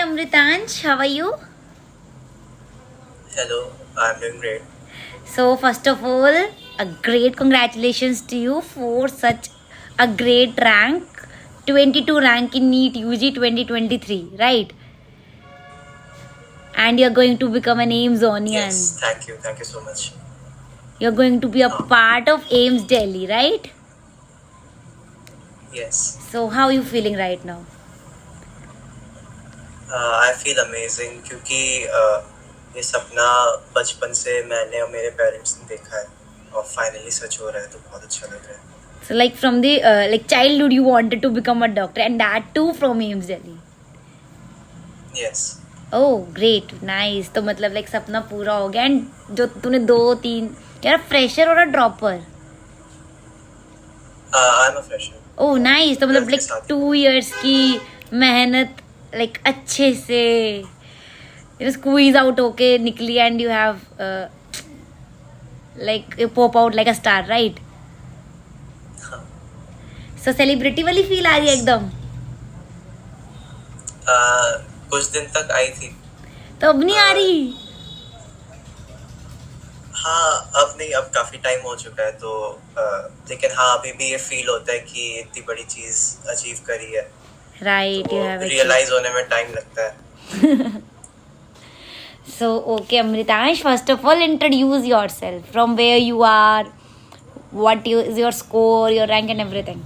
Amritansh, how are you? Hello, I'm doing great. So, first of all, a great congratulations to you for such a great rank, 22 rank in NEET UG 2023, right? And you're going to become an AIMS Yes, Onion. thank you so much. You're going to be a Uh, part of AIMS Delhi, right? yes, So, how are you feeling right now? I feel amazing क्योंकि ये सपना बचपन से मैंने और मेरे parents ने देखा है और फाइनली सच हो रहा है तो बहुत अच्छा लग रहा है. So, like from the like childhood, you wanted to become a doctor, and that too from AIMS Delhi. Yes, oh great nice. तो मतलब लाइक सपना पूरा हो गया. एंड जो तूने 2 3 यार फ्रेशर और अ dropper. I'm a fresher. Oh nice. तो मतलब 12th के लाइक साथ ही. 2 years की मेहनत लाइक अच्छे से स्क्वीज आउट होके निकली and you have like pop out like a star right. हाँ. सो सेलिब्रिटी वाली फील आ रही है एकदम. कुछ दिन तक आई थी. तो अब नहीं आ रही. हाँ, अब नहीं, अब काफी टाइम हो चुका है तो लेकिन हाँ अभी भी ये फील होता है कि इतनी बड़ी चीज अचीव करी है राइट यू तो हैव रियलाइज होने में टाइम लगता है. So, okay, Amritash, first of all, introduce yourself. From where you are, is your score, your rank, and everything.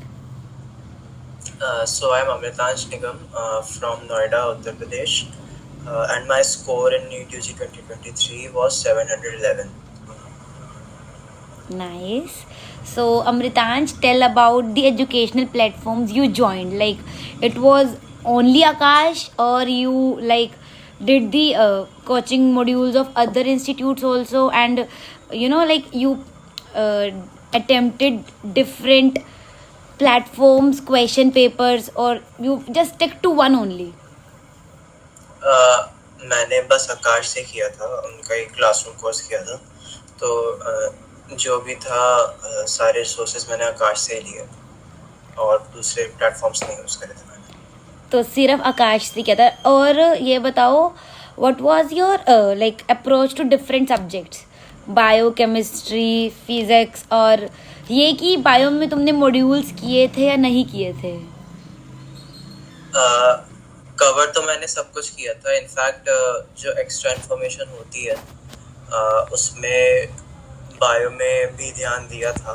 So I'm Amritansh Nigam from Noida, Uttar Pradesh, and my score in NEET UG 2023 was 711. Nice. So, Amritash, tell about the educational platforms you joined. Like, it was only Akash, or you like did the coaching modules of other institutes also, and like you attempted different platforms, question papers, or you just stick to one only. मैंने बस आकाश से किया था, उनका एक classroom course किया था तो जो भी था सारे रिसोर्सेज मैंने आकाश से लिए और दूसरे प्लेटफॉर्म्स नहीं यूज़ करे थे मैंने. तो सिर्फ आकाश से किया था. और ये बताओ what was your like approach to different subjects, bio chemistry physics, और ये कि बायो में तुमने मॉड्यूल्स किए थे या नहीं किए थे. कवर तो मैंने सब कुछ किया था. इनफैक्ट जो एक्स्ट्रा इन्फॉर्मेशन होती है उसमें बायो में भी ध्यान दिया था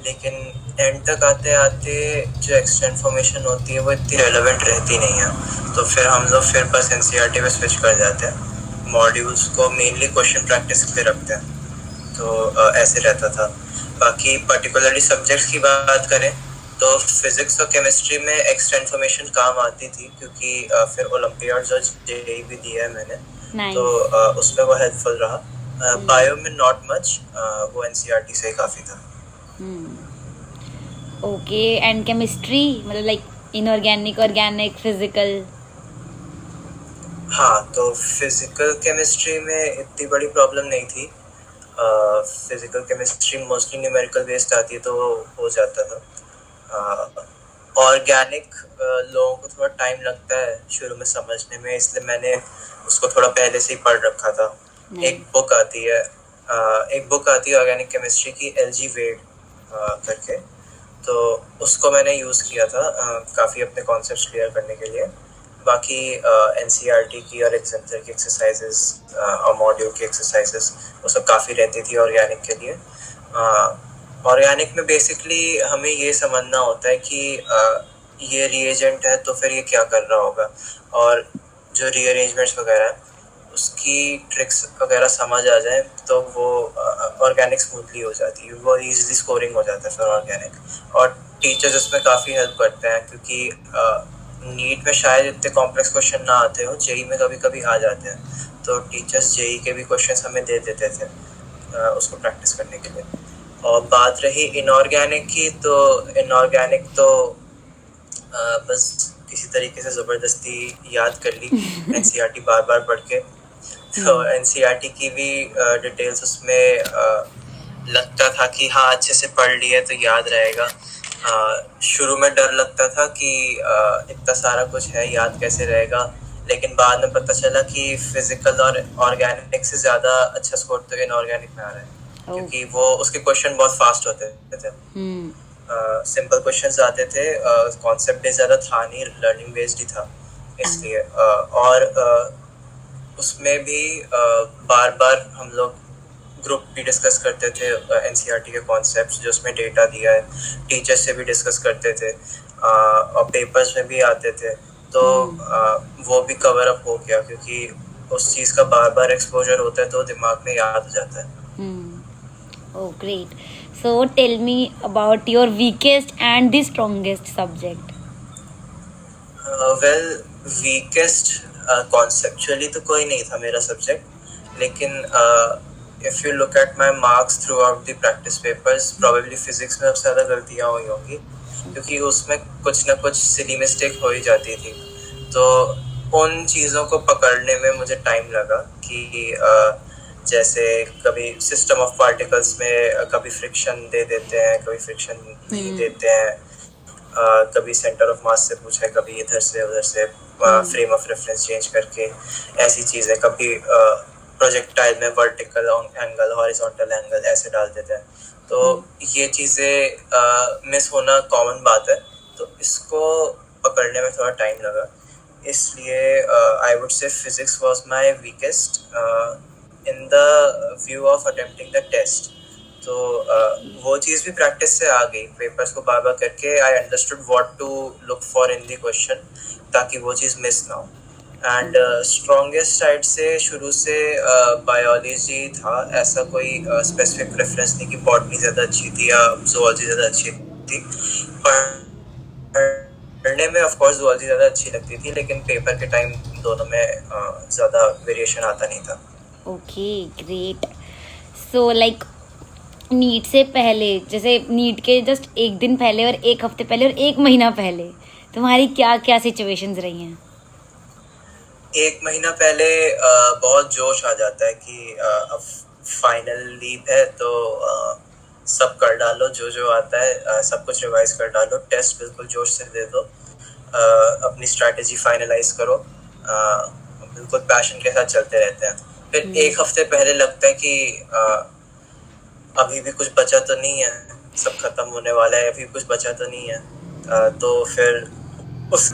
लेकिन एंड तक आते आते जो एक्स्ट्रा इन्फॉर्मेशन होती है वो इतनी रेलेवेंट रहती नहीं है तो फिर हम लोग फिर बस एनसीईआरटी पे स्विच कर जाते हैं. मॉड्यूल्स को मेनली क्वेश्चन प्रैक्टिस पे रखते हैं तो ऐसे रहता था. बाकी पर्टिकुलरली सब्जेक्ट्स की बात करें तो फिजिक्स और केमिस्ट्री में एक्स्ट्रा इन्फॉर्मेशन काम आती थी क्योंकि फिर ओलंपियाड्स और जेईई भी दिया है मैंने. Nice. तो उसमें वो हेल्पफुल रहा. बायो में नॉट मच, वो एनसीईआरटी से काफ़ी था. ओके. एंड केमिस्ट्री मतलब लाइक इनऑर्गेनिक, ऑर्गेनिक, फिजिकल. हाँ, तो फिजिकल केमिस्ट्री में इतनी बड़ी प्रॉब्लम नहीं थी. Physical chemistry mostly numerical based आती है तो हो जाता था. ऑर्गेनिक लोगों को थोड़ा टाइम लगता है शुरू में समझने में, इसलिए मैंने उसको थोड़ा पहले से ही पढ़ रखा था. एक बुक आती है ऑर्गेनिक केमिस्ट्री की, एलजी वेड करके, तो उसको मैंने यूज़ किया था काफ़ी अपने कॉन्सेप्ट्स क्लियर करने के लिए. बाकी एनसीईआरटी की और एग्जाम्पलर की एक्सरसाइजेस और मॉड्यूल की एक्सरसाइजेस वो सब काफ़ी रहती थी ऑर्गेनिक के लिए. ऑर्गेनिक में बेसिकली हमें ये समझना होता है कि ये रिएजेंट है तो फिर ये क्या कर रहा होगा, और जो रीअरेंजमेंट्स वगैरह है उसकी ट्रिक्स वगैरह समझ आ जाए तो वो ऑर्गेनिक स्मूथली हो जाती है, वो इजीली स्कोरिंग हो जाता है फिर ऑर्गेनिक. और टीचर्स इसमें काफ़ी हेल्प करते हैं क्योंकि नीट में शायद इतने कॉम्प्लेक्स क्वेश्चन ना आते हो, जेई में कभी कभी आ जाते हैं तो टीचर्स जेई के भी क्वेश्चन हमें दे देते थे उसको प्रैक्टिस करने के लिए. और बात रही इनऑर्गेनिक की, तो इनऑर्गेनिक तो बस किसी तरीके से ज़बरदस्ती याद कर ली एनसीईआरटी बार बार पढ़ के. तो एनसीईआरटी की भी डिटेल्स उसमें लगता था कि हाँ अच्छे से पढ़ लिए तो याद रहेगा. शुरू में डर लगता था कि इतना सारा कुछ है याद कैसे रहेगा, लेकिन बाद में पता चला कि फिजिकल और ऑर्गेनिक से ज़्यादा अच्छा स्कोर तो इनऑर्गेनिक में आ रहा है, क्योंकि वो उसके क्वेश्चन बहुत फास्ट होते थे, सिंपल क्वेश्चंस आते थे, कॉन्सेप्ट बेस्ड ज़्यादा था नहीं, लर्निंग बेस्ड ही था, इसलिए और उसमें भी बार बार हम लोग ग्रुप भी डिस्कस करते थे एनसीईआरटी के कॉन्सेप्ट्स जो उसमें डेटा दिया है, टीचर्स से भी डिस्कस करते थे, और पेपर्स में भी आते थे, तो वो भी कवर अप हो गया, क्योंकि उस चीज़ का बार बार एक्सपोजर होता है तो दिमाग में याद हो जाता है। Oh, great. So tell me about your weakest and the strongest subject. Well, weakest conceptually तो कोई नहीं था मेरा सब्जेक्ट, लेकिन if you look at my marks through out the practice papers, probably physics में सबसे ज़्यादा गलतियाँ हुई होंगी, क्योंकि उसमें कुछ ना कुछ सिली मिस्टेक हो ही जाती थी, तो उन चीज़ों को पकड़ने में मुझे टाइम लगा कि जैसे कभी सिस्टम ऑफ पार्टिकल्स में कभी फ्रिक्शन दे देते हैं, कभी फ्रिक्शन नहीं देते हैं, कभी सेंटर ऑफ मास से पूछा है, कभी इधर से उधर से फ्रेम ऑफ रेफरेंस चेंज करके, ऐसी चीज़ें, कभी प्रोजेक्टाइल में वर्टिकल एंगल, हॉरिजॉन्टल एंगल ऐसे डाल देते हैं, तो ये चीज़ें मिस होना कॉमन बात है, तो इसको पकड़ने में थोड़ा टाइम लगा, इसलिए I would say physics was my weakest in the view of attempting the test, तो वो चीज़ भी प्रैक्टिस से आ गई, पेपर्स को बार बार करके I understood what to look for in the question, ताकि वो चीज़ मिस ना हो। एंड स्ट्रॉन्गेस्ट साइड से शुरू से बायोलॉजी था, ऐसा कोई स्पेसिफिक प्रेफरेंस नहीं कि बॉटनी ज़्यादा अच्छी थी या जूलॉजी ज़्यादा अच्छी थी, पढ़ने में ऑफ कोर्स जूलॉजी ज़्यादा अच्छी लगती थी, लेकिन पेपर के टाइम दोनों में ज़्यादा वेरिएशन आता नहीं था। Okay, great. So like NEET से पहले, जैसे नीट के जस्ट एक दिन पहले और एक हफ्ते पहले और एक महीना पहले तुम्हारी क्या क्या सिचुएशंस रही हैं? एक महीना पहले बहुत जोश आ जाता है कि अब फाइनल लीव है, तो सब कर डालो, जो जो आता है सब कुछ रिवाइज कर डालो, टेस्ट बिल्कुल जोश से दे दो, अपनी स्ट्रैटेजी फाइनलाइज करो, बिल्कुल पैशन के साथ चलते रहते हैं। फिर एक हफ्ते पहले लगता है कि अभी भी कुछ बचा तो नहीं है, सब खत्म होने वाला है, अभी कुछ बचा तो नहीं है, तो फिर उस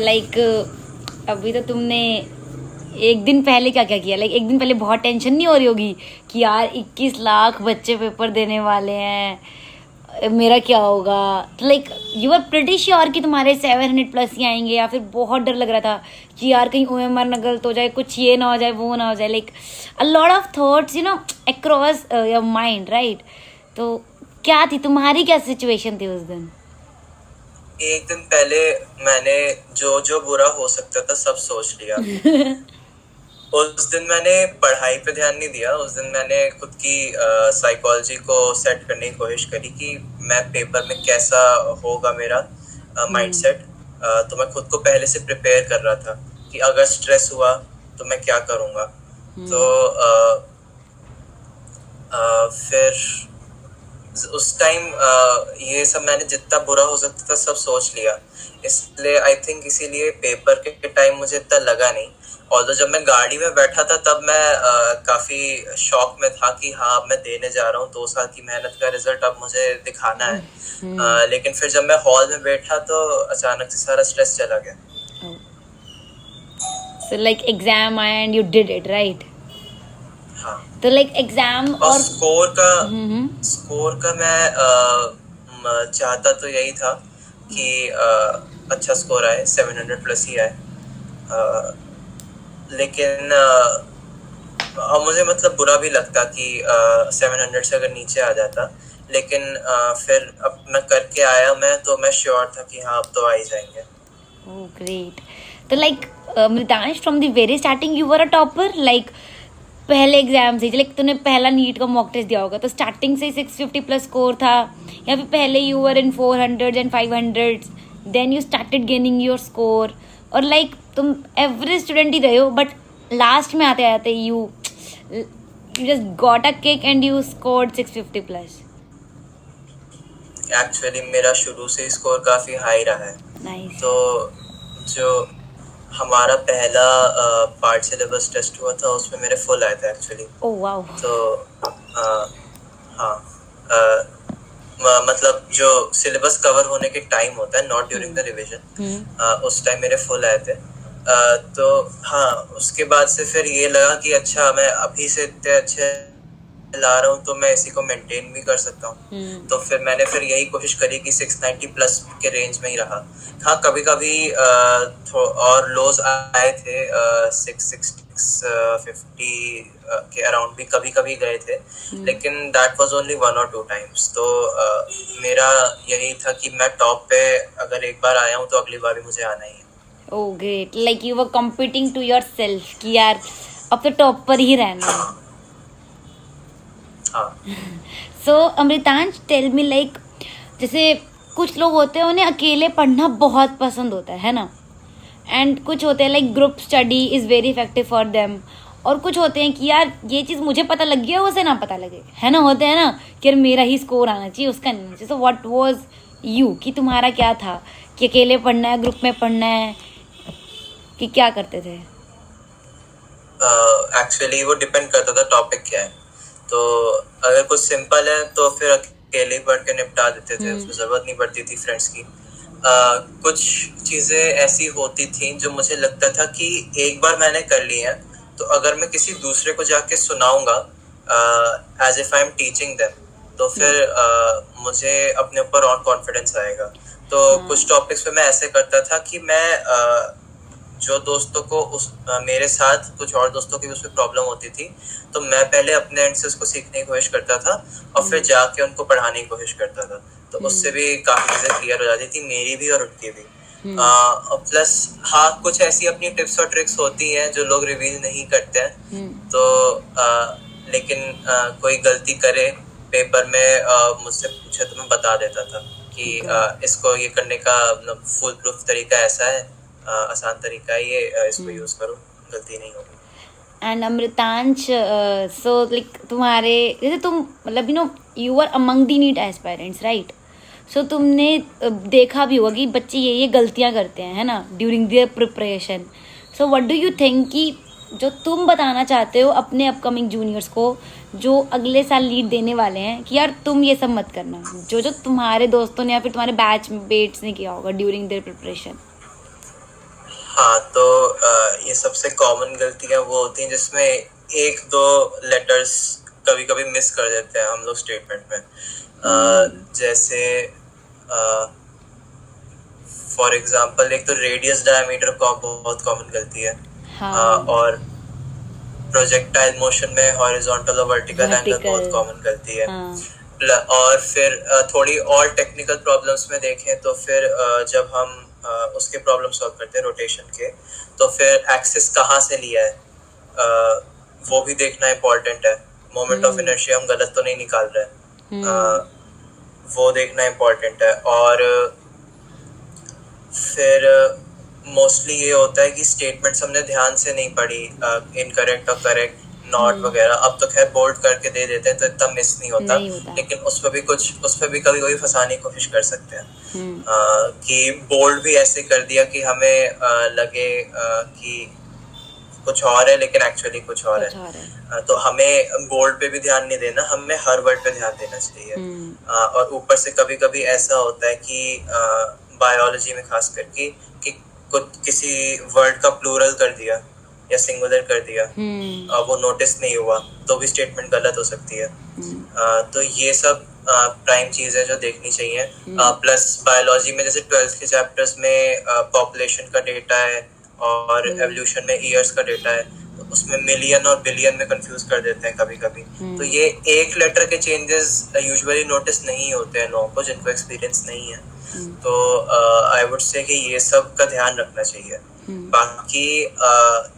लाइक अभी तो तुमने एक दिन पहले क्या क्या किया? लाइक एक दिन पहले बहुत टेंशन नहीं हो रही होगी कि यार 21 लाख बच्चे पेपर देने वाले हैं, मेरा क्या होगा? तो like you are pretty sure कि तुम्हारे 700 प्लस ही आएंगे, या फिर बहुत डर लग रहा था कि यार कहीं OMR ना गलत हो जाए, कुछ ये ना हो जाए, वो ना हो जाए, like a lot of thoughts across your mind, right? तो क्या थी तुम्हारी, क्या सिचुएशन थी उस दिन? एक दिन पहले मैंने जो जो बुरा हो सकता था सब सोच लिया। उस दिन मैंने पढ़ाई पे ध्यान नहीं दिया, उस दिन मैंने खुद की साइकोलॉजी को सेट करने की कोशिश करी कि मैं पेपर में कैसा होगा मेरा माइंडसेट, तो मैं खुद को पहले से प्रिपेयर कर रहा था कि अगर स्ट्रेस हुआ तो मैं क्या करूँगा। तो फिर उस टाइम ये सब मैंने जितना बुरा हो सकता था सब सोच लिया, इसलिए आई थिंक इसीलिए पेपर के टाइम मुझे इतना लगा नहीं। और जब मैं गाड़ी में बैठा था तब मैं काफ़ी शॉक में था कि हाँ अब मैं देने जा रहा हूँ 2 साल की मेहनत का रिजल्ट, अब मुझे दिखाना है। लेकिन फिर जब मैं हॉल में बैठा तो अचानक से सारा स्ट्रेस चला गया। So like exam and you did it, right? हाँ। तो लाइक एग्जाम और स्कोर का मैं चाहता तो यही था कि अच्छा स्कोर आए, 700 प्लस ही आए, लेकिन मुझे मतलब बुरा भी लगता कि 700 से अगर नीचे आ जाता, लेकिन फिर अब मैं करके आया तो मैं श्योर था कि हाँ अब तो आ ही जाएंगे। Oh great. तो like Mritansh, from the very starting you were a topper? Like पहले एग्जाम से, लाइक तूने पहला नीट का मॉक टेस्ट दिया होगा, तो स्टार्टिंग से 650 प्लस स्कोर था, या फिर पहले you were in 400 and 500 then you started gaining your score, और लाइक तुम एवरेज स्टूडेंट ही रहे हो, बट लास्ट में आते आते you just got a kick and you scored 650 plus. Actually मेरा शुरू से स्कोर काफ़ी हाई रहा है। नाइस। तो जो हमारा पहला पार्ट सिलेबस टेस्ट हुआ था, उसमें मेरे फुल आए थे एक्चुअली। Oh wow. तो हाँ, मतलब जो सिलेबस कवर होने के टाइम होता है, नॉट ड्यूरिंग द रिवीजन, उस टाइम मेरे फुल आए थे। तो हाँ, उसके बाद से फिर ये लगा कि अच्छा, मैं अभी से इतने अच्छे ला रहा हूँ तो मैं इसी को मेंटेन भी कर सकता हूँ। तो फिर मैंने यही कोशिश करी कि 690 प्लस के रेंज में ही रहा। हाँ, कभी कभी और लोज आए थे, 650 के अराउंड भी कभी कभी गए थे, लेकिन that was only 1 or 2 times. तो मेरा यही था कि मैं टॉप पे अगर एक बार आया हूँ तो अगली बार भी मुझे आना ही है। Oh great, like you were competing to yourself कि यार अब तो टॉप पर ही रहना है। हाँ। सो अमृतांश टेल मी, लाइक जैसे कुछ लोग होते हैं उन्हें अकेले पढ़ना बहुत पसंद होता है ना, एंड कुछ होते हैं like group study is very effective for them, और कुछ होते हैं कि यार ये चीज़ मुझे पता लग गया उसे ना पता लगे, है ना, होते हैं ना कि यार मेरा ही स्कोर आना चाहिए उसका नहीं आना चाहिए। सो व्हाट वाज यू, कि तुम्हारा क्या था, कि अकेले पढ़ना है, ग्रुप में पढ़ना है, कि क्या करते थे? एक्चुअली वो डिपेंड करता था टॉपिक क्या है। तो अगर कुछ सिंपल है तो फिर अकेले ही पढ़ के निपटा देते थे, उसमें जरूरत नहीं पड़ती थी फ्रेंड्स की। कुछ चीजें ऐसी होती थी जो मुझे लगता था कि एक बार मैंने कर ली है, तो अगर मैं किसी दूसरे को जाके सुनाऊंगा as if I am teaching them, तो फिर मुझे अपने ऊपर और कॉन्फिडेंस आएगा। तो कुछ टॉपिक्स पे मैं ऐसे करता था कि मैं जो दोस्तों को मेरे साथ कुछ और दोस्तों की उसमें प्रॉब्लम होती थी, तो मैं पहले अपने एंड से उसको सीखने की कोशिश करता था और फिर जाके उनको पढ़ाने की कोशिश करता था। तो उससे भी काफी चीजें क्लियर हो जाती थी, मेरी भी और उनकी भी। प्लस हाँ, कुछ ऐसी अपनी टिप्स और ट्रिक्स होती हैं जो लोग रिवील नहीं करते हैं। तो लेकिन कोई गलती करे पेपर में मुझसे पूछे तो मैं बता देता था कि इसको ये करने का फुल प्रूफ तरीका ऐसा है, आसान तरीका है ये, इसको यूज करो, गलती नहीं होगी। एंड अमृतांश, सो लाइक तुम्हारे जैसे तुम मतलब you are among the NEET aspirants, right? So तुमने देखा भी होगा कि बच्चे ये गलतियां करते हैं, है ना, during their preparation. So what do you think कि जो तुम बताना चाहते हो अपने अपकमिंग जूनियर्स को जो अगले साल लीड देने वाले हैं, कि यार तुम ये सब मत करना, जो जो तुम्हारे दोस्तों ने या फिर तुम्हारे बैच मेट्स ने किया होगा ड्यूरिंग देयर प्रिपरेशन? हाँ, तो ये सबसे कॉमन गलतियां वो होती हैं जिसमें 1-2 लेटर्स कभी कभी मिस कर देते हैं हम लोग स्टेटमेंट में। जैसे फॉर एग्जांपल, एक तो रेडियस डायमीटर का बहुत कॉमन गलती है। और प्रोजेक्टाइल मोशन में हॉरिजॉन्टल और वर्टिकल एंगल बहुत कॉमन गलती है। और फिर थोड़ी और टेक्निकल प्रॉब्लम्स में देखें तो फिर जब हम उसके प्रॉब्लम सॉल्व करते हैं रोटेशन के, तो फिर एक्सिस कहाँ से लिया है वो भी देखना इम्पोर्टेंट है। मोमेंट ऑफ इनर्शिया हम गलत तो नहीं निकाल रहे, वो देखना इम्पोर्टेंट है। और फिर मोस्टली ये होता है कि स्टेटमेंट्स हमने ध्यान से नहीं पढ़ी, इनकरेक्ट और करेक्ट, नॉट वगैरह। अब तो खैर बोल्ड करके दे देते हैं तो इतना मिस नहीं होता, लेकिन उस पर भी कभी कभी फंसाने की कोशिश कर सकते हैं। कि बोल्ड भी ऐसे कर दिया कि हमें लगे कि कुछ और है लेकिन एक्चुअली कुछ और है। तो हमें बोल्ड पे भी ध्यान नहीं देना, हमें हर वर्ड पे ध्यान देना चाहिए। और ऊपर से कभी कभी ऐसा होता है कि बायोलॉजी में खास करके कि किसी वर्ड का प्लूरल कर दिया या सिंगुलर कर दिया, वो नोटिस नहीं हुआ तो भी स्टेटमेंट गलत हो सकती है। तो ये सब प्राइम चीज है जो देखनी चाहिए। प्लस बायोलॉजी में जैसे 12th के चैप्टर्स में पॉपुलेशन का डेटा है और एवोल्यूशन में ईयर्स का डेटा है, तो उसमें मिलियन और बिलियन में कंफ्यूज कर देते हैं कभी कभी। तो ये एक लेटर के चेंजेस यूजुअली नोटिस नहीं होते हैं लोगों को जिनको एक्सपीरियंस नहीं है। तो आई वुड से कि ये सब का ध्यान रखना चाहिए। बाकी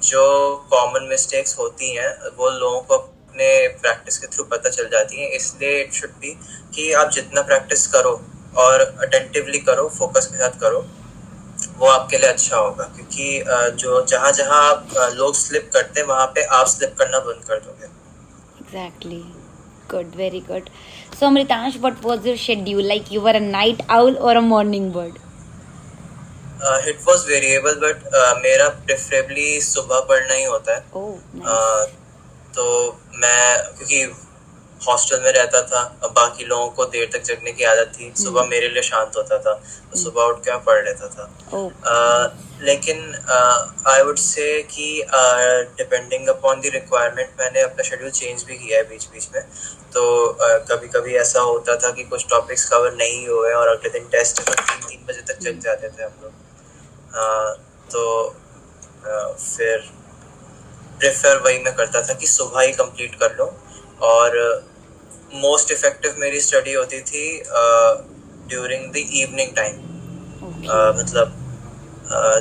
जो कॉमन मिस्टेक्स होती हैं वो लोगों को अपने प्रैक्टिस के थ्रू पता चल जाती हैं, इसलिए इट शुड बी कि आप जितना प्रैक्टिस करो और अटेंटिवली करो, फोकस के साथ करो, वो आपके लिए अच्छा होगा। क्योंकि जो जहाँ जहाँ आप लोग स्लिप करते हैं वहाँ पे आप स्लिप करना बंद कर दोगे। Exactly. Good, very good. So Amritansh, what was your schedule? Like you were a night owl or a morning bird? It was variable but मेरा प्रेफरेबली सुबह पढ़ना ही होता है। ओह uh, तो मैं क्योंकि हॉस्टल में रहता था, अब बाकी लोगों को देर तक जगने की आदत थी, सुबह मेरे लिए शांत होता था, तो सुबह उठ के मैं पढ़ लेता था। लेकिन आई वुड से कि डिपेंडिंग अपॉन द रिक्वायरमेंट मैंने अपना शेड्यूल चेंज भी किया है बीच बीच में। तो कभी कभी ऐसा होता था कि कुछ टॉपिक्स कवर नहीं हुए और अगले दिन टेस्ट है तो 3-3 बजे तक जग जाते थे हम लोग। तो फिर प्रेफर वही मैं करता था कि सुबह ही कंप्लीट कर लो। और मोस्ट इफेक्टिव मेरी स्टडी होती थी ड्यूरिंग द इवनिंग टाइम, मतलब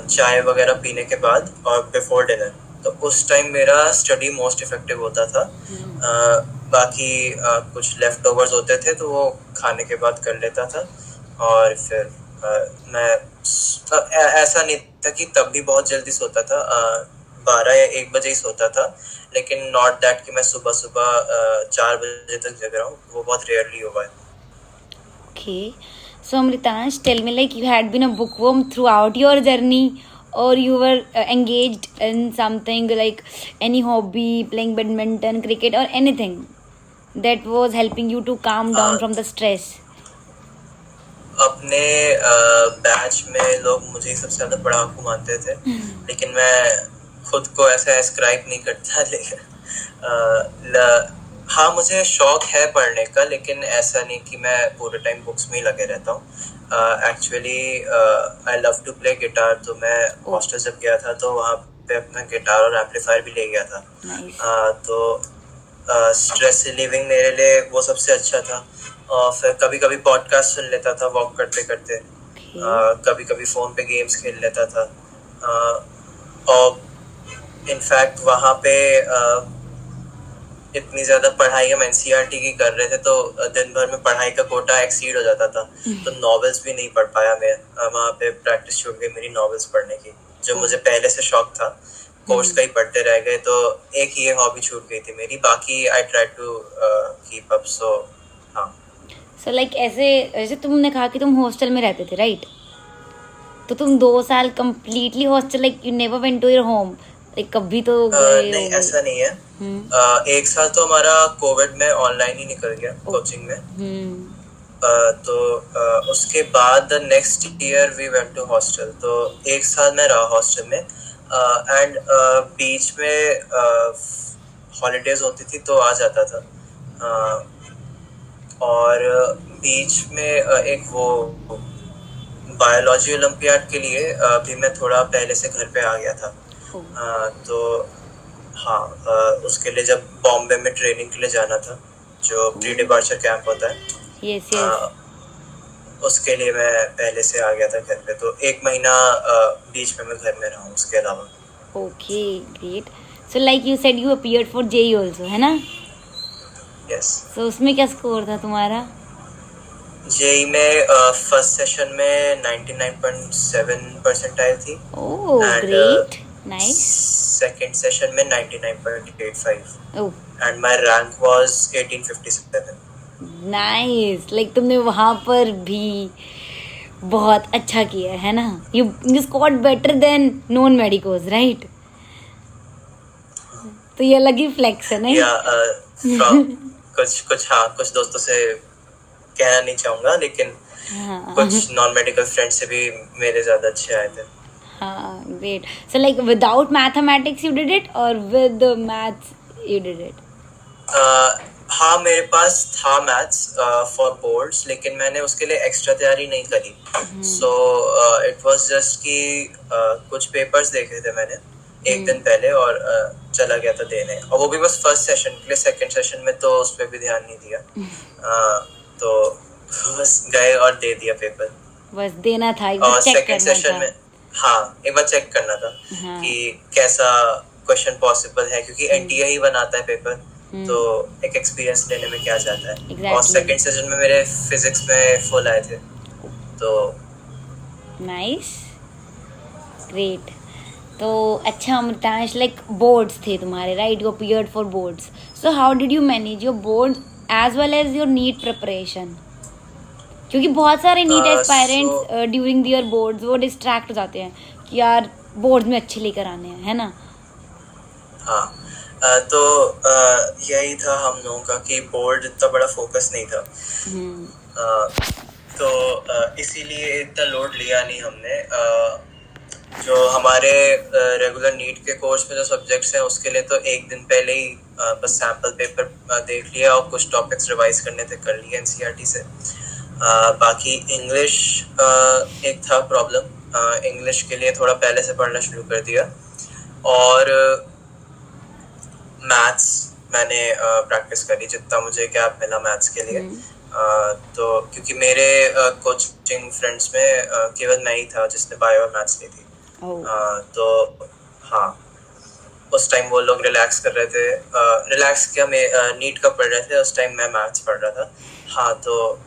चाय वगैरह पीने के बाद और बिफोर डिनर, तो उस टाइम मेरा स्टडी मोस्ट इफेक्टिव होता था। बाकी कुछ लेफ्ट ओवर्स होते थे तो वो खाने के बाद कर लेता था। और फिर मैं ऐसा नहीं था कि तब भी बहुत जल्दी सोता था, 12 या 1 बजे ही सोता था, लेकिन नॉट दैट कि मैं सुबह सुबह 4 बजे तक जग रहा हूँ, वो बहुत रेयरली हुआ है। Okay. So Amritansh, tell me, like, you had been a bookworm throughout your journey, or you were engaged in something like any hobby, playing badminton, cricket, or anything that was helping you to calm down from the stress? अपने batch में लोग मुझे सबसे ज्यादा पढ़ाकू मानते थे, लेकिन मैं खुद को ऐसा एस्क्राइब नहीं करता। लेकिन हाँ, मुझे शौक है पढ़ने का, लेकिन ऐसा नहीं कि मैं पूरे टाइम बुक्स में ही लगे रहता हूँ। Actually I love to play guitar, तो मैं हॉस्टल जब गया था तो वहाँ पे अपना गिटार और एम्पलीफायर भी ले गया था। तो स्ट्रेस रिलीविंग मेरे लिए वो सबसे अच्छा था। और फिर कभी कभी पॉडकास्ट सुन लेता था वॉक करते करते, कभी कभी फ़ोन पे गेम्स खेल लेता था। और इनफैक्ट वहाँ पे इतनी ज़्यादा पढ़ाई हम एनसीईआरटी की कर रहे थे तो दिन भर में पढ़ाई का कोटा एक्सीड हो जाता था, तो नॉवेल्स भी नहीं पढ़ पाया मैं। वहाँ पे प्रैक्टिस छूट गई मेरी नॉवेल्स पढ़ने की, जो मुझे पहले से शौक था। कोर्स का ही पढ़ते रह गए, तो एक ये हॉबी छूट गई थी मेरी, बाकी I try to keep up. So हाँ। So like ऐसे तुमने कहा कि तुम हॉस्टल में रहते थे, राइट? तो तुम 2 साल completely hostel, like you never went to your home, like कभी तो नहीं, ऐसा नहीं है। 1 साल तो हमारा कोविड में ऑनलाइन ही निकल गया कोचिंग में। तो उसके बाद the next year we went to hostel, तो 1 साल मैं रहा हॉस्टल में। एंड बीच में हॉलीडेज होती थी तो आ जाता था। और बीच में एक वो बायोलॉजी ओलंपियाड के लिए भी मैं थोड़ा पहले से घर पे आ गया था। तो हाँ, उसके लिए जब बॉम्बे में ट्रेनिंग के लिए जाना था, जो प्री डिपार्चर कैंप होता है, yes. उसके लिए मैं पहले से आ गया था घर पे, तो 1 महीना बीच में मैं घर में रहा हूँ उसके अलावा। Okay, great. So like you said, you appeared for JEE also, है ना? Yes. So उसमें क्या स्कोर था तुम्हारा? जेई में फर्स्ट सेशन में 99.7 परसेंटाइल थी। Oh, great. Nice. Second session में 99.85. Oh. And my rank was 1857. Nice. Like तुमने वहाँ पर भी बहुत अच्छा किया है ना? You scored better than non medicos, right? तो ये अलग ही फ्लेक्स है नहीं? कुछ दोस्तों से कहना नहीं चाहूंगा, लेकिन कुछ नॉन मेडिकल फ्रेंड्स से भी मेरे ज्यादा अच्छे आए थे। हाँ, great. So like without mathematics you did it or with the maths you did it? हाँ, मेरे पास था मैथ्स फॉर बोर्ड्स, लेकिन मैंने उसके लिए एक्स्ट्रा तैयारी नहीं करी। सो इट वाज जस्ट कि कुछ पेपर्स देखे थे मैंने एक दिन पहले और चला गया था देने, और वो भी बस फर्स्ट सेशन के लिए। सेकंड सेशन में तो उस पर भी ध्यान नहीं दिया, तो बस गए और दे दिया पेपर। बस देना था, एक बार चेक करना था। में हाँ, एक बार चेक करना था कि कैसा क्वेश्चन पॉसिबल है, क्योंकि एनटीए ही बनाता है पेपर, तो एक एक्सपीरियंस लेने में क्या जाता है। Exactly. और सेकंड सेशन में मेरे फिजिक्स में फुल आए थे, तो नाइस, ग्रेट। तो अच्छा अमृतांश, लाइक बोर्ड्स थे तुम्हारे, right? You appeared for boards, so how did you manage your board as well as your NEET preparation? क्योंकि बहुत सारे NEET so aspirants during their boards वो डिस्ट्रैक्ट हो जाते हैं कि यार बोर्ड में अच्छे लेकर आने हैं, है ना? हाँ, तो यही था हम लोगों का कि बोर्ड इतना बड़ा फोकस नहीं था। तो इसीलिए इतना लोड लिया नहीं हमने। जो हमारे रेगुलर नीट के कोर्स में जो सब्जेक्ट्स हैं उसके लिए तो एक दिन पहले ही बस सैम्पल पेपर देख लिया और कुछ टॉपिक्स रिवाइज करने थे कर लिए एनसीईआरटी से। बाकी इंग्लिश एक था प्रॉब्लम, इंग्लिश के लिए थोड़ा पहले से पढ़ना शुरू कर दिया। और मैथ्स मैंने प्रैक्टिस करी जितना मुझे गैप मिला मैथ्स के लिए। तो क्योंकि मेरे कोचिंग फ्रेंड्स में केवल मैं ही था जिसने बायो और मैथ्स ली थी। तो हाँ, उस टाइम वो लोग रिलैक्स कर रहे थे, रिलैक्स क्या, मैं नीट का पढ़ रहे थे, उस टाइम मैं मैथ्स पढ़ रहा था। हाँ, तो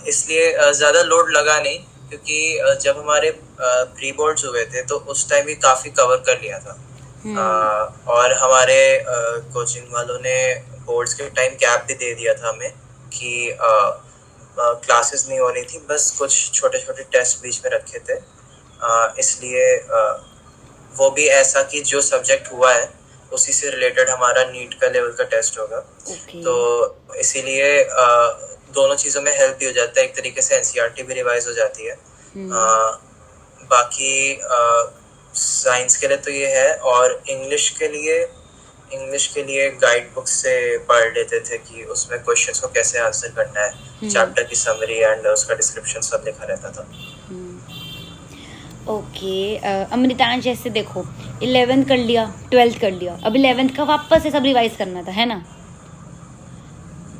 इसलिए ज़्यादा लोड लगा नहीं, क्योंकि जब हमारे प्री बोर्ड्स हुए थे तो उस टाइम भी काफ़ी कवर कर लिया था। और हमारे कोचिंग वालों ने बोर्ड्स के टाइम गैप भी दे दिया था हमें कि क्लासेस नहीं हो रही थी, बस कुछ छोटे छोटे टेस्ट बीच में रखे थे। इसलिए वो भी ऐसा कि जो सब्जेक्ट हुआ है उसी से रिलेटेड हमारा नीट का लेवल का टेस्ट होगा। तो इसीलिए दोनों चीज़ों में हेल्प भी हो जाता है, एक तरीके से एनसीईआरटी भी रिवाइज हो जाती है। बाकी साइंस के लिए तो ये है। और इंग्लिश के लिए गाइड बुक से पढ़ लेते थे कि उसमें क्वेश्चंस को कैसे आंसर करना है, चैप्टर की समरी एंड उसका डिस्क्रिप्शन सब लिखा रहता था। ओके, अमृतांश, ऐसे देखो 11th कर लिया, 12th कर लिया, अब 11th का वापस से सब रिवाइज करना था, है ना?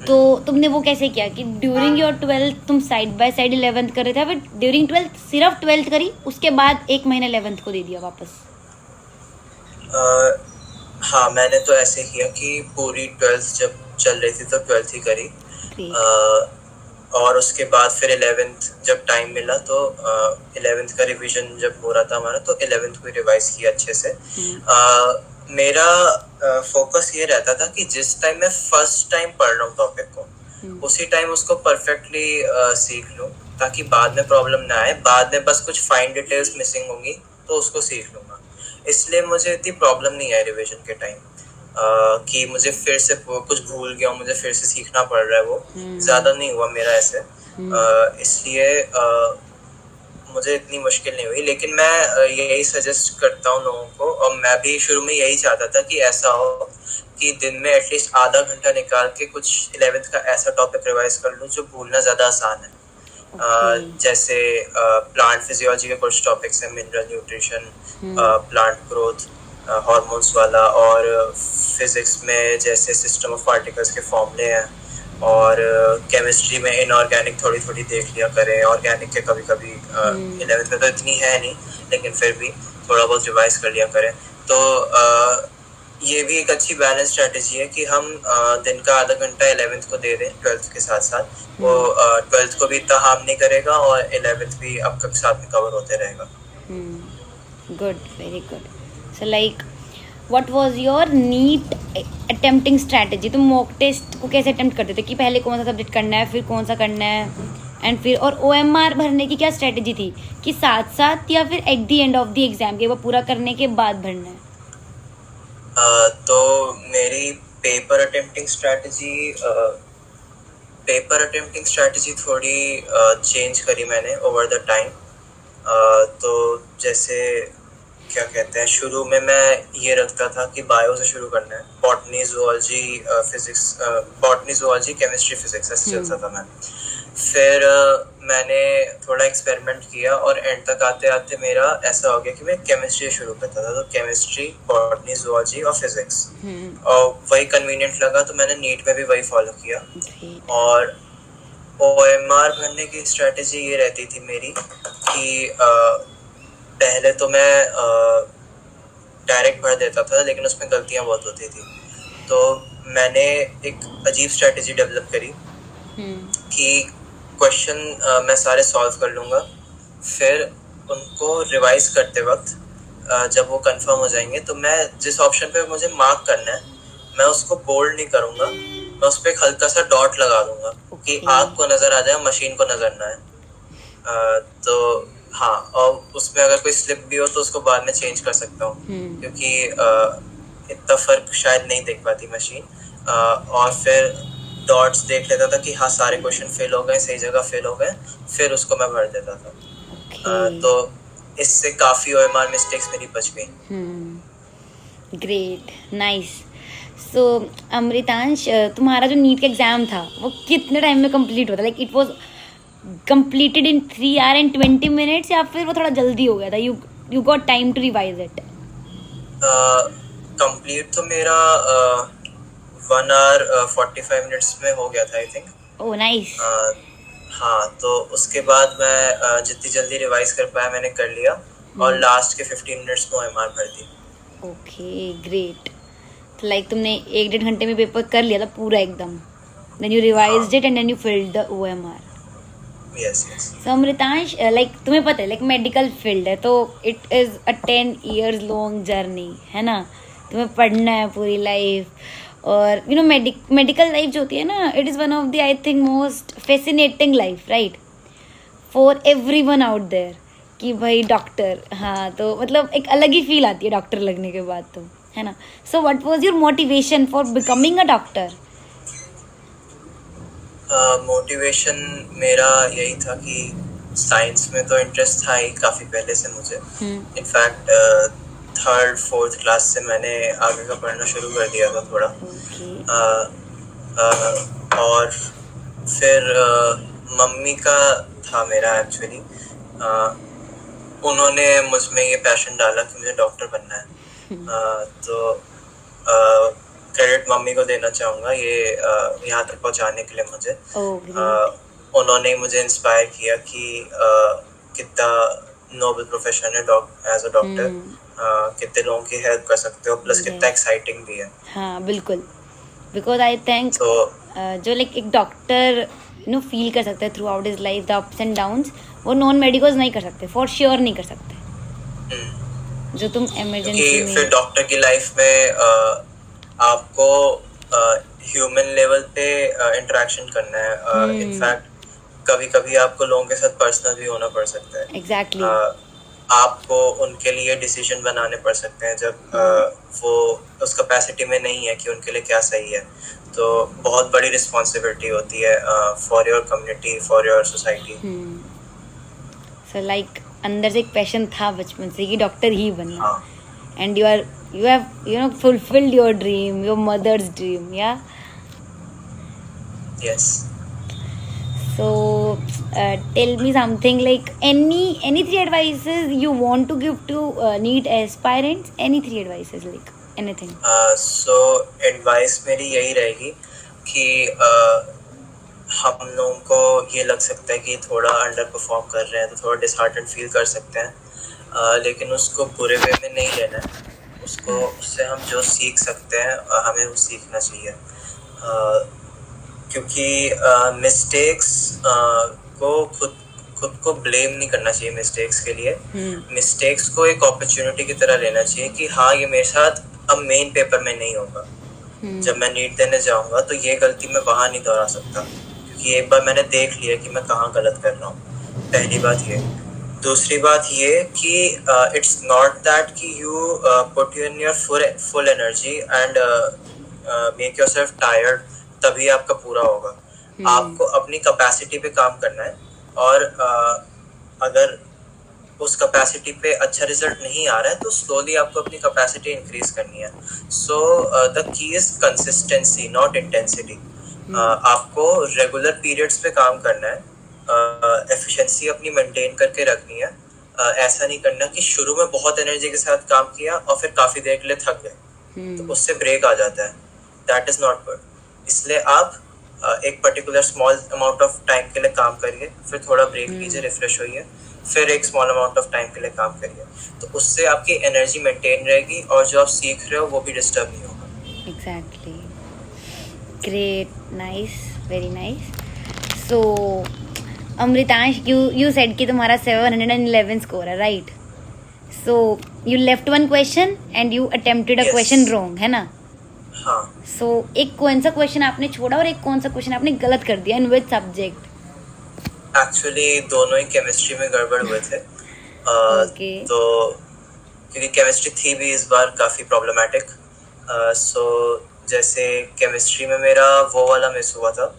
तो तुमने वो कैसे किया कि ड्यूरिंग योर 12th तुम साइड बाय साइड 11th कर रहे थे, फिर ड्यूरिंग 12th सिर्फ 12th करी, उसके बाद एक महीना 11th को दे दिया वापस? हाँ, मैंने तो ऐसे किया कि पूरी 12th जब चल रही थी तो 12th ही करी। और उसके बाद फिर 11th जब टाइम मिला तो 11th का रिवीजन जब हो रहा था हमारा तो 11th को रिवाइज किया अच्छे से। मेरा फोकस ये रहता था कि जिस टाइम मैं फर्स्ट टाइम पढ़ रहा हूँ टॉपिक को, उसी टाइम उसको परफेक्टली सीख लूँ, ताकि बाद में प्रॉब्लम ना आए। बाद में बस कुछ फाइन डिटेल्स मिसिंग होंगी तो उसको सीख लूँगा। इसलिए मुझे इतनी प्रॉब्लम नहीं आई रिवीजन के टाइम कि मुझे फिर से कुछ भूल गया हूँ, मुझे फिर से सीखना पड़ रहा है, वो ज़्यादा नहीं हुआ मेरा ऐसे। इसलिए मुझे इतनी मुश्किल नहीं हुई। लेकिन मैं यही सजेस्ट करता हूँ लोगों को, और मैं भी शुरू में यही चाहता था कि ऐसा हो कि दिन में एटलीस्ट आधा घंटा निकाल के कुछ 11th का ऐसा टॉपिक रिवाइज कर लूँ जो भूलना ज़्यादा आसान है। जैसे प्लांट फिजियोलॉजी के कुछ टॉपिक्स हैं, mineral nutrition, plant growth, hormones वाला, और फिजिक्स में जैसे सिस्टम ऑफ पार्टिकल्स के फॉर्मूले हैं, और केमिस्ट्री में इनऑर्गेनिक थोड़ी थोड़ी देख लिया करें। ऑर्गेनिक के कभी कभी 11th में तो इतनी है नहीं, लेकिन फिर भी थोड़ा बहुत रिवाइज कर लिया करें। तो ये भी एक अच्छी बैलेंस स्ट्रेटेजी है कि हम दिन का आधा घंटा 11th को दे दें 12th के साथ साथ। वो 12th को भी इतना हार्म नहीं करेगा और 11th भी आपका साथ में कवर होते रहेगा। Good, very good. So like what was your NEET attempting strategy? तुम मॉक टेस्ट को कैसे अटेम्प्ट करते थे कि पहले कौन सा सब्जेक्ट करना है, फिर कौन सा करना है, एंड फिर और OMR भरने की क्या स्ट्रैटेजी थी कि साथ साथ या फिर at the end of the exam के वो पूरा करने के बाद भरना है? तो मेरी पेपर अटेम्प्टिंग स्ट्रैटेजी थोड़ी चेंज करी मैंने ओवर द टाइम। तो जैसे क्या कहते हैं, शुरू में मैं ये रखता था कि बायो से शुरू करना है, botany zoology physics, botany zoology chemistry physics ऐसे चलता था मैं। फिर मैंने थोड़ा एक्सपेरिमेंट किया और एंड तक आते आते मेरा ऐसा हो गया कि मैं केमिस्ट्री शुरू करता था, तो केमिस्ट्री, बॉटनी, ज़ूलॉजी और फिजिक्स, और वही कन्वीनियंट लगा तो मैंने नीट में भी वही फॉलो किया। और OMR भरने की स्ट्रेटेजी ये रहती थी मेरी कि पहले तो मैं डायरेक्ट भर देता था, लेकिन उसमें गलतियाँ बहुत होती थी। तो मैंने एक अजीब स्ट्रेटेजी डेवलप करी कि क्वेश्चन मैं सारे सॉल्व कर लूँगा, फिर उनको रिवाइज करते वक्त जब वो कंफर्म हो जाएंगे तो मैं जिस ऑप्शन पे मुझे मार्क करना है मैं उसको बोल्ड नहीं करूँगा, मैं उस पर एक हल्का सा डॉट लगा दूंगा कि Okay. आग को नजर आ जाए, मशीन को नजर ना आए। तो हाँ, और उसमें अगर कोई स्लिप भी हो तो उसको बाद में चेंज कर सकता हूँ, क्योंकि इतना फर्क शायद नहीं देख पाती मशीन। और फिर डॉट्स देख लेता था कि हाँ सारे क्वेश्चन फेल हो गए, सही जगह फेल हो गए, फिर उसको मैं भर देता था। Okay. तो इससे काफी OMR मिस्टेक्स मेरी बच गई। Great, nice. सो अमृतांश, तुम्हारा जो नीट का एग्जाम था वो कितने टाइम में कंप्लीट होता? Like it was completed in 3 hour and 20 minutes, या फिर वो थोड़ा जल्दी हो गया था? You got time to revise it? Complete तो मेरा 1 आवर 45 मिनट्स में हो गया था, आई थिंक। Oh nice. हाँ, तो उसके बाद मैं जितनी जल्दी रिवाइज कर पाया मैंने कर लिया, और लास्ट के 15 मिनट्स में OMR भर दी। Okay, great. तो लाइक तुमने 1-1.5 घंटे में पेपर कर लिया था पूरा एकदम, then you revised it and then you filled the OMR। Yes yes. So Amritansh, like तुम्हें पता है लाइक मेडिकल फील्ड है तो it is a 10 years long journey, है ना? तुम्हें पढ़ना है पूरी लाइफ, और यू नो मेडिकल लाइफ जो होती है ना, it is one of the I think most fascinating life, right, for everyone out there, कि भाई डॉक्टर, हाँ, तो मतलब एक अलग ही फील आती है डॉक्टर लगने के बाद, तो है ना? So what was your motivation for becoming a doctor? Motivation मेरा यही था कि साइंस में तो इंटरेस्ट था ही काफ़ी पहले से मुझे। इनफैक्ट 3rd 4th क्लास से मैंने आगे का पढ़ना शुरू कर दिया था थोड़ा। और फिर मम्मी का था मेरा एक्चुअली, उन्होंने मुझ में ये पैशन डाला कि मुझे डॉक्टर बनना है। तो क्रेडिट मम्मी को देना चाहूँगा ये यहाँ तक पहुँचाने के लिए मुझे। उन्होंने मुझे इंस्पायर किया कि कितना नोबल प्रोफेशन है एज अ डॉक्टर, कितने लोगों की हेल्प कर सकते हो, प्लस कितना एक्साइटिंग भी है। हाँ बिल्कुल, बिकॉज आई थिंक जो लाइक एक डॉक्टर यू नो फील कर सकते हैं through out his life the ups and downs, वो नॉन मेडिकल्स नहीं कर सकते, फॉर श्योर नहीं कर सकते, जो तुम इमरजेंसी में। फिर डॉक्टर की लाइफ में आपको ह्यूमन लेवल पे इंटरेक्शन करना है। इनफैक्ट कभी कभी आपको लोगों के साथ पर्सनल भी होना पड़ सकता है। एग्जैक्टली। आपको उनके लिए डिसीजन बनाने पड़ सकते हैं जब वो उस कैपेसिटी में नहीं है कि उनके लिए क्या सही है। तो बहुत बड़ी रिस्पॉन्सिबिलिटी होती है for your community, for your society. So like अंदर से एक पैशन था बचपन से कि डॉक्टर ही बनना, and you have you know fulfilled your dream, your mother's dream, yeah? Yes. So tell me something, like any 3 advices you want to give to NEET aspirants, any 3 advices, like anything? So advice मेरी यही रहेगी कि हम लोगों को ये लग सकता है कि थोड़ा अंडर परफॉर्म कर रहे हैं तो थोड़ा डिसहार्टेंड फील कर सकते हैं, लेकिन उसको बुरे वे में नहीं लेना है। उससे हम जो सीख सकते हैं हमें वो सीखना चाहिए, क्योंकि मिस्टेक्स को खुद को ब्लेम नहीं करना चाहिए मिस्टेक्स के लिए। मिस्टेक्स को एक अपॉर्चुनिटी की तरह लेना चाहिए कि हाँ ये मेरे साथ अब मेन पेपर में नहीं होगा, जब मैं नीट देने जाऊंगा तो ये गलती मैं वहाँ नहीं दोहरा सकता, क्योंकि एक बार मैंने देख लिया कि मैं कहाँ गलत कर रहा हूँ। पहली बात ये। दूसरी बात ये कि इट्स नॉट दैट कि you put in your full energy and make yourself tired तभी आपका पूरा होगा। आपको अपनी कैपेसिटी पे काम करना है, और अगर उस कैपेसिटी पे अच्छा रिजल्ट नहीं आ रहा है तो स्लोली आपको अपनी कैपेसिटी इंक्रीज करनी है। So the key is consistency, not intensity. आपको रेगुलर पीरियड्स पे काम करना है, एफिशिएंसी अपनी मेंटेन करके रखनी है। ऐसा नहीं करना कि शुरू में बहुत एनर्जी के साथ काम किया और फिर काफी देर के लिए थक गए, तो उससे ब्रेक आ जाता है। That is not good. इसलिए आप एक particular small amount of time के लिए काम करिए, फिर थोड़ा ब्रेक लीजिए, रिफ्रेश होइए, फिर एक स्मॉल अमाउंट ऑफ टाइम के लिए काम करिए, तो उससे आपकी एनर्जी मेंटेन रहेगी और जो आप सीख रहे हो वो भी डिस्टर्ब नहीं होगा। Exactly, great, nice, very nice. So Amritansh, you said कि तुम्हारा 711 स्कोर है, right? So you left one question and you attempted a question wrong, है ना? हाँ। सो एक कौन सा क्वेश्चन आपने छोड़ा और एक कौन सा क्वेश्चन आपने गलत कर दिया इन विच सब्जेक्ट? एक्चुअली दोनों ही केमिस्ट्री में गड़बड़ हुए थे। ओके। तो क्योंकि केमिस्ट्री थी भी इस बार काफ़ी प्रॉब्लमेटिक, सो जैसे केमिस्ट्री में मेरा वो वाला मिस हुआ था,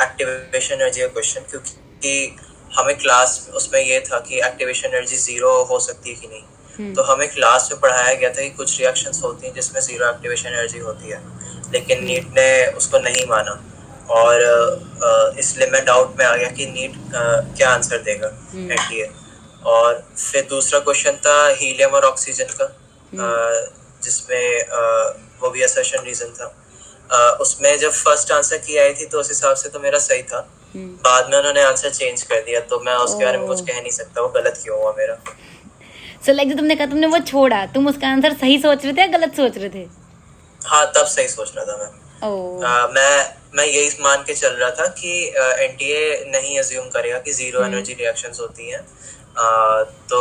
एक्टिवेशन एनर्जी का क्वेश्चन, क्योंकि हमें क्लास उसमें ये था कि एक्टिवेशन एनर्जी 0 हो सकती है कि नहीं। तो हमें क्लास में पढ़ाया गया था कि कुछ रिएक्शंस होती हैं जिसमें 0 एक्टिवेशन एनर्जी होती है, लेकिन नीट ने उसको नहीं माना और इसलिए मैं डाउट में आ गया कि नीट क्या आंसर देगा एनटीए। और फिर दूसरा क्वेश्चन था हीलियम और ऑक्सीजन का, जिसमें वो भी असर्शन रीजन था। उसमें जब फर्स्ट आंसर की आई थी तो उस हिसाब से तो मेरा सही था, बाद में उन्होंने आंसर चेंज कर दिया, तो मैं उसके बारे में कुछ कह नहीं सकता वो गलत क्यों हुआ मेरा। सो लाइक जो तुमने कहा तुमने वो छोड़ा, तुम उसका आंसर सही सोच रहे थे या गलत सोच रहे थे? हाँ, तब सही सोच रहा था मैं। मैं यही मान के चल रहा था कि एनटीए नहीं अज्यूम करेगा कि 0 एनर्जी रिएक्शंस होती हैं, तो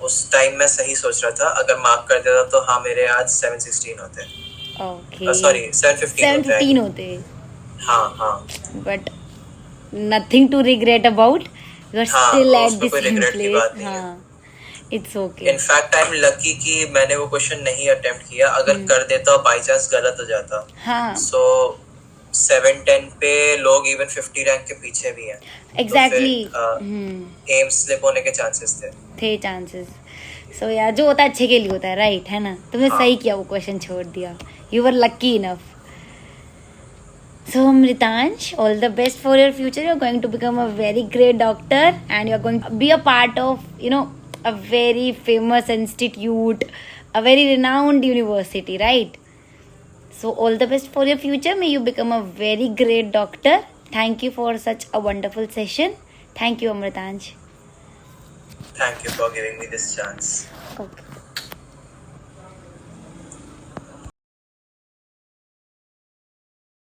उस टाइम मैं सही सोच रहा था। अगर मार्क कर देता तो हाँ मेरे आज 716 होते, सॉरी 715 होते। हाँ but nothing to regret about, you are still at उसमें दिस कोई रिग्रेट की बात नहीं है। हाँ, it's okay. In fact I am lucky कि मैंने वो क्वेश्चन नहीं अटेम्प्ट किया, अगर कर देता बाई चांस गलत हो जाता। हाँ, सो 710 पे लोग इवन 50 रैंक के पीछे भी हैं। एग्जैक्टली। एम स्लिप होने के चांसेस थे चांसेस। सो यार जो होता है अच्छे के लिए होता है, राइट है ना? तुमने सही किया, वो क्वेश्चन छोड़ दिया, you were lucky enough. So Amritansh, all the best for your future. You're going to become a very great doctor and you're going to be a part of, a very famous institute, a very renowned university, right? So all the best for your future. May you become a very great doctor. Thank you for such a wonderful session. Thank you, Amritansh. Thank you for giving me this chance. Okay.